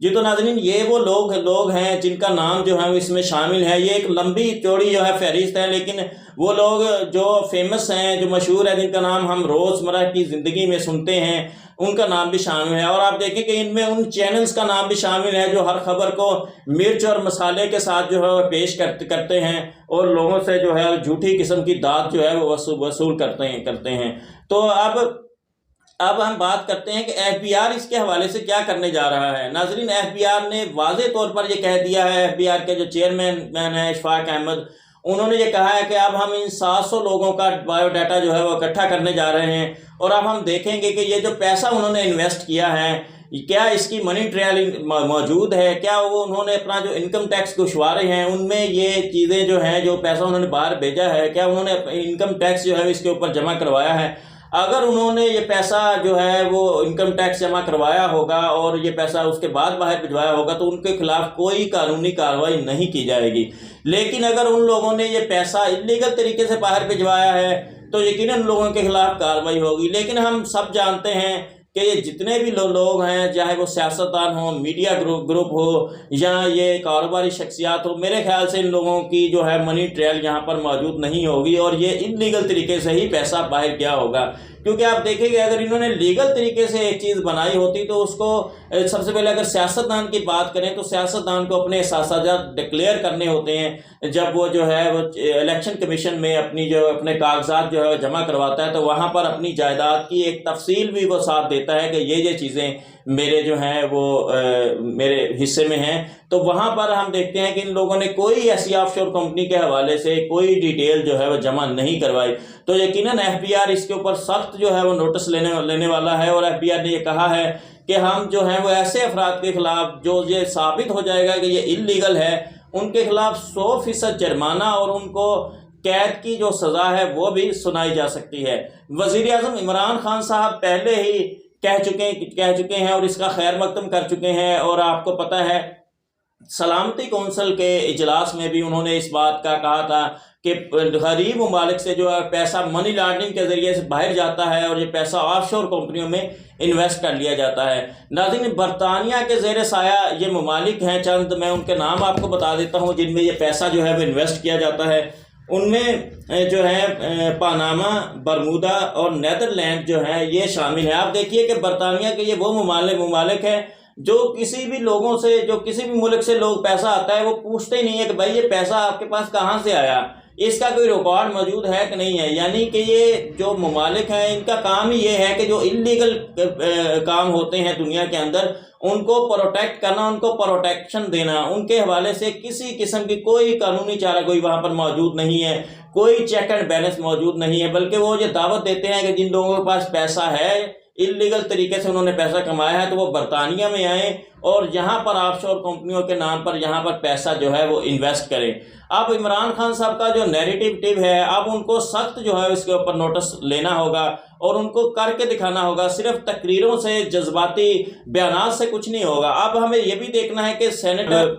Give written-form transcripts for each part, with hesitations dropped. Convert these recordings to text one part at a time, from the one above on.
جی تو ناظرین یہ وہ لوگ ہیں جن کا نام جو ہے اس میں شامل ہے. یہ ایک لمبی چوڑی جو ہے فہرست ہے، لیکن وہ لوگ جو فیمس ہیں، جو مشہور ہیں، جن کا نام ہم روزمرہ کی زندگی میں سنتے ہیں، ان کا نام بھی شامل ہے. اور آپ دیکھیں کہ ان میں ان چینلز کا نام بھی شامل ہے جو ہر خبر کو مرچ اور مسالے کے ساتھ جو ہے وہ پیش کرتے ہیں اور لوگوں سے جو ہے جھوٹی قسم کی داد جو ہے وہ وصول کرتے ہیں. تو اب ہم بات کرتے ہیں کہ ایف بی آر اس کے حوالے سے کیا کرنے جا رہا ہے. ناظرین ایف بی آر نے واضح طور پر یہ کہہ دیا ہے، ایف بی آر کے جو چیئرمین ہیں اشفاق احمد، انہوں نے یہ کہا ہے کہ اب ہم ان 700 لوگوں کا بایو ڈاٹا جو ہے وہ اکٹھا کرنے جا رہے ہیں، اور اب ہم دیکھیں گے کہ یہ جو پیسہ انہوں نے انویسٹ کیا ہے کیا اس کی منی ٹریل موجود ہے، کیا وہ انہوں نے اپنا جو انکم ٹیکس گشوارے ہیں ان میں یہ چیزیں جو ہیں، جو پیسہ انہوں نے باہر بھیجا ہے، کیا انہوں نے انکم ٹیکس جو ہے اس کے اوپر جمع کروایا ہے. اگر انہوں نے یہ پیسہ جو ہے وہ انکم ٹیکس جمع کروایا ہوگا اور یہ پیسہ اس کے بعد باہر بھجوایا ہوگا تو ان کے خلاف کوئی قانونی کارروائی نہیں کی جائے گی. لیکن اگر ان لوگوں نے یہ پیسہ انلیگل طریقے سے باہر بھجوایا ہے تو یقیناً لوگوں کے خلاف کارروائی ہوگی. لیکن ہم سب جانتے ہیں کہ یہ جتنے بھی لوگ ہیں، چاہے وہ سیاستدان ہوں، میڈیا گروپ ہو یا یہ کاروباری شخصیات ہو، میرے خیال سے ان لوگوں کی جو ہے منی ٹریل یہاں پر موجود نہیں ہوگی اور یہ انلیگل طریقے سے ہی پیسہ باہر کیا ہوگا. کیونکہ آپ دیکھیں گے اگر انہوں نے لیگل طریقے سے ایک چیز بنائی ہوتی تو اس کو سب سے پہلے اگر سیاستدان کی بات کریں تو سیاستدان کو اپنے احساسات ڈکلیئر کرنے ہوتے ہیں جب وہ جو ہے وہ الیکشن کمیشن میں اپنے کاغذات جو ہے جمع کرواتا ہے، تو وہاں پر اپنی جائیداد کی ایک تفصیل بھی وہ ساتھ دیتا ہے کہ یہ چیزیں میرے جو ہیں وہ میرے حصے میں ہیں. تو وہاں پر ہم دیکھتے ہیں کہ ان لوگوں نے کوئی ایسی آف شور کمپنی کے حوالے سے کوئی ڈیٹیل جو ہے وہ جمع نہیں کروائی. تو یقیناً ایف بی آر اس کے اوپر سخت جو ہے وہ نوٹس لینے والا ہے، اور ایف بی آر نے یہ کہا ہے کہ ہم جو ہیں وہ ایسے افراد کے خلاف جو یہ ثابت ہو جائے گا کہ یہ انلیگل ہے، ان کے خلاف 100% جرمانہ اور ان کو قید کی جو سزا ہے وہ بھی سنائی جا سکتی ہے. وزیر اعظم عمران خان صاحب پہلے ہی کہہ چکے ہیں اور اس کا خیر مقدم کر چکے ہیں، اور آپ کو پتہ ہے سلامتی کونسل کے اجلاس میں بھی انہوں نے اس بات کا کہا تھا کہ غریب ممالک سے جو ہے پیسہ منی لانڈرنگ کے ذریعے سے باہر جاتا ہے اور یہ پیسہ آف شور کمپنیوں میں انویسٹ کر لیا جاتا ہے. ناظرین برطانیہ کے زیر سایہ یہ ممالک ہیں، چند میں ان کے نام آپ کو بتا دیتا ہوں جن میں یہ پیسہ جو ہے وہ انویسٹ کیا جاتا ہے. ان میں جو ہے پاناما، برمودا اور نیدرلینڈ جو ہے یہ شامل ہیں. آپ دیکھیے کہ برطانیہ کے یہ وہ ممالک ہیں جو کسی بھی لوگوں سے، جو کسی بھی ملک سے لوگ پیسہ آتا ہے وہ پوچھتے ہی نہیں ہے کہ بھائی یہ پیسہ آپ کے پاس کہاں سے آیا، اس کا کوئی ریکارڈ موجود ہے کہ نہیں ہے. یعنی کہ یہ جو ممالک ہیں ان کا کام ہی یہ ہے کہ جو انلیگل کام ہوتے ہیں دنیا کے اندر ان کو پروٹیکٹ کرنا، ان کو پروٹیکشن دینا. ان کے حوالے سے کسی قسم کی کوئی قانونی چارہ کوئی وہاں پر موجود نہیں ہے، کوئی چیک اینڈ بیلنس موجود نہیں ہے، بلکہ وہ یہ دعوت دیتے ہیں کہ جن لوگوں کے پاس پیسہ ہے، انلیگل طریقے سے انہوں نے پیسہ کمایا ہے، تو وہ برطانیہ میں آئیں اور یہاں پر آف شور کمپنیوں کے نام پر یہاں پر پیسہ جو ہے وہ انویسٹ کریں. اب عمران خان صاحب کا جو نیریٹو ہے، اب ان کو سخت جو ہے اس کے اوپر نوٹس لینا ہوگا اور ان کو کر کے دکھانا ہوگا. صرف تقریروں سے، جذباتی بیانات سے کچھ نہیں ہوگا. اب ہمیں یہ بھی دیکھنا ہے کہ سینیٹر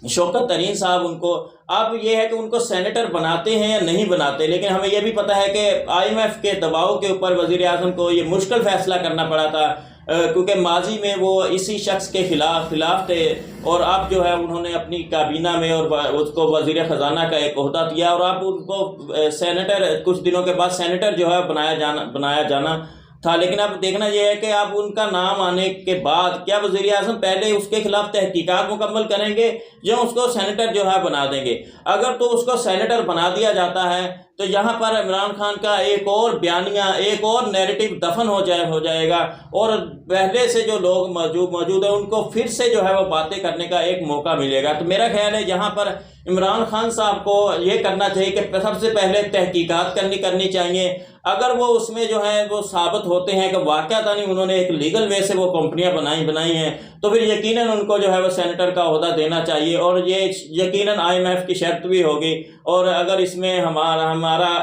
شوکت ترین صاحب ان کو اب یہ ہے کہ ان کو سینیٹر بناتے ہیں یا نہیں بناتے، لیکن ہمیں یہ بھی پتہ ہے کہ آئی ایم ایف کے دباؤ کے اوپر وزیر اعظم کو یہ مشکل فیصلہ کرنا پڑا تھا، کیونکہ ماضی میں وہ اسی شخص کے خلاف تھے، اور اب جو ہے انہوں نے اپنی کابینہ میں اور اس کو وزیر خزانہ کا ایک عہدہ دیا، اور اب ان کو سینیٹر کچھ دنوں کے بعد سینیٹر جو ہے بنایا جانا تھا. لیکن اب دیکھنا یہ ہے کہ اب ان کا نام آنے کے بعد کیا وزیر اعظم پہلے اس کے خلاف تحقیقات مکمل کریں گے یا اس کو سینیٹر جو ہے بنا دیں گے. اگر تو اس کو سینیٹر بنا دیا جاتا ہے تو یہاں پر عمران خان کا ایک اور بیانیہ، ایک اور نیریٹو دفن ہو جائے گا، اور پہلے سے جو لوگ موجود ہیں ان کو پھر سے جو ہے وہ باتیں کرنے کا ایک موقع ملے گا. تو میرا خیال ہے یہاں پر عمران خان صاحب کو یہ کرنا چاہیے کہ سب سے پہلے تحقیقات کرنی چاہیے. اگر وہ اس میں جو ہے وہ ثابت ہوتے ہیں کہ واقعتاً انہوں نے ایک لیگل وے سے وہ کمپنیاں بنائی ہیں تو پھر یقیناً ان کو جو ہے وہ سینیٹر کا عہدہ دینا چاہیے، اور یہ یقیناً آئی ایم ایف کی شرط بھی ہوگی. اور اگر اس میں ہمارا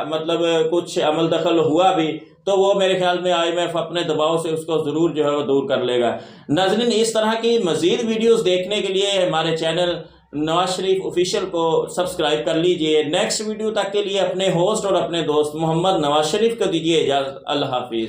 مطلب کچھ عمل دخل ہوا بھی تو وہ میرے خیال میں آئی ایم ایف اپنے دباؤ سے اس کو ضرور جو ہے وہ دور کر لے گا. ناظرین اس طرح کی مزید ویڈیوز دیکھنے کے لیے ہمارے چینل نواز شریف آفیشیل کو سبسکرائب کر لیجئے. نیکسٹ ویڈیو تک کے لیے اپنے ہوسٹ اور اپنے دوست محمد نواز شریف کو دیجیے اجازت. اللہ حافظ.